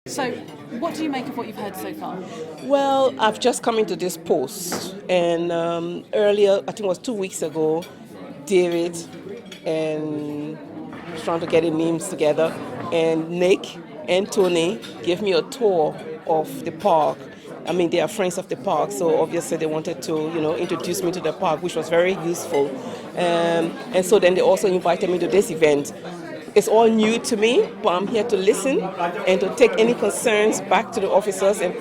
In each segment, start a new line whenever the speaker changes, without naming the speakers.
So, what do you make of what you've heard so far?
Well, I've just come into this post, and earlier, I think it was 2 weeks ago, David and trying to get the names together, and Nick and Tony gave me a tour of the park. I mean, they are friends of the park, so obviously they wanted to, introduce me to the park, which was very useful. And so then they also invited me to this event. It's all new to me, but I'm here to listen and to take any concerns back to the officers and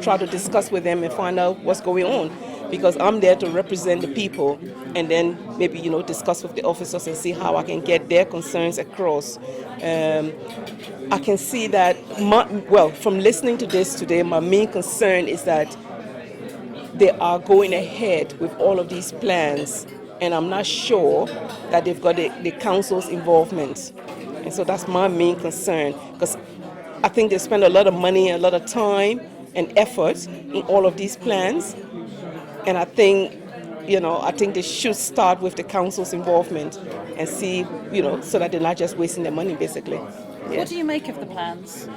try to discuss with them and find out what's going on, because I'm there to represent the people, and then maybe discuss with the officers and see how I can get their concerns across. I can see that from listening to this today, my main concern is that they are going ahead with all of these plans, and I'm not sure that they've got the council's involvement. And so that's my main concern, because I think they spend a lot of money, a lot of time and effort in all of these plans. And I think they should start with the council's involvement and see, so that they're not just wasting their money, basically. Yeah.
What do you make of the plans?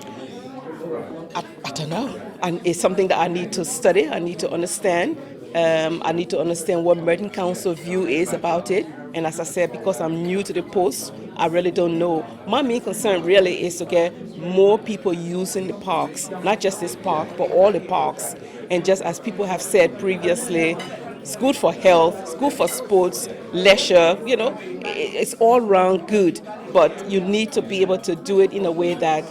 I don't know. And it's something that I need to study, I need to understand. I need to understand what Merton Council view is about it. And as I said, because I'm new to the post, I really don't know. My main concern really is to get more people using the parks, not just this park, but all the parks. And just as people have said previously, it's good for health, it's good for sports, leisure, it's all around good. But you need to be able to do it in a way that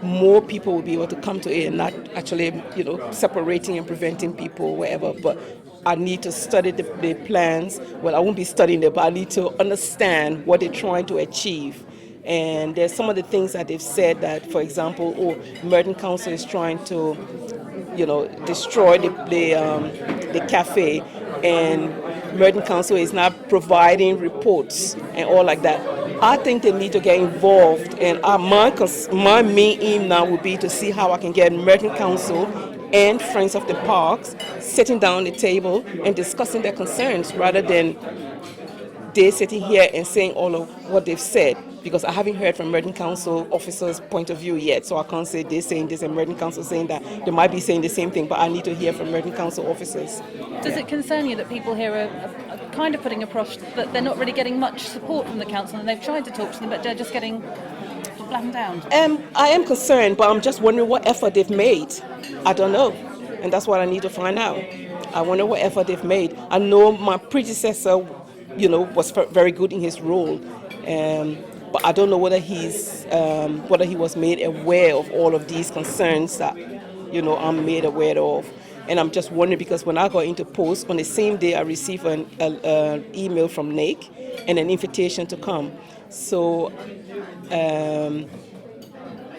more people will be able to come to it, and not actually, separating and preventing people, wherever. But I need to study the plans. Well, I won't be studying it, but I need to understand what they're trying to achieve. And there's some of the things that they've said that, for example, Merton Council is trying to, destroy the cafe, and Merton Council is not providing reports and all like that. I think they need to get involved, and my main aim now would be to see how I can get Merton Council and Friends of the Parks sitting down at the table and discussing their concerns, rather than they sitting here and saying all of what they've said, because I haven't heard from Merton Council officers' point of view yet, so I can't say they're saying this and Merton Council saying that. They might be saying the same thing, but I need to hear from Merton Council officers.
Does it concern you that people here are kind of putting across that they're not really getting much support from the council, and they've tried to talk to them, but they're just getting flattened down?
I am concerned, but I'm just wondering what effort they've made. I don't know, and that's what I need to find out. I wonder what effort they've made. I know my predecessor, was very good in his role, but I don't know whether whether he was made aware of all of these concerns that I'm made aware of. And I'm just wondering, because when I got into post, on the same day I received an email from Nick and an invitation to come. So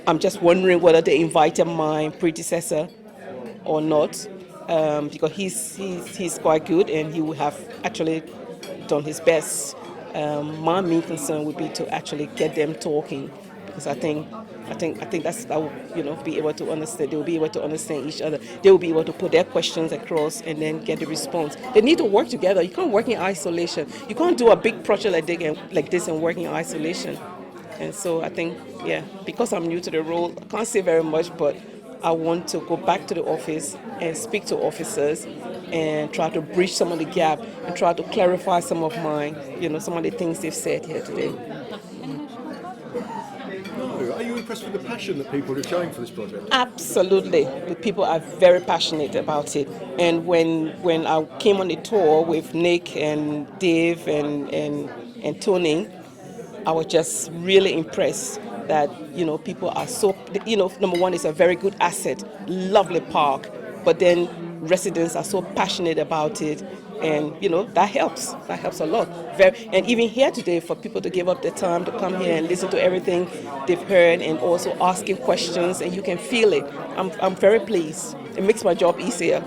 I'm just wondering whether they invited my predecessor or not, because he's quite good and he would have actually done his best. My main concern would be to actually get them talking, because I think that will be able to understand. They will be able to understand each other. They will be able to put their questions across and then get the response. They need to work together. You can't work in isolation. You can't do a big project like this and work in isolation. And so I think, because I'm new to the role, I can't say very much, but I want to go back to the office and speak to officers and try to bridge some of the gap and try to clarify some of some of the things they've said here today.
Are you impressed with the passion that people are showing for this project?
Absolutely. The people are very passionate about it. And when I came on the tour with Nick and Dave and Tony, I was just really impressed that, people are so, number one, it's a very good asset, lovely park, but then residents are so passionate about it. And, that helps a lot. And even here today, for people to give up their time to come here and listen to everything they've heard, and also asking questions, and you can feel it. I'm very pleased. It makes my job easier.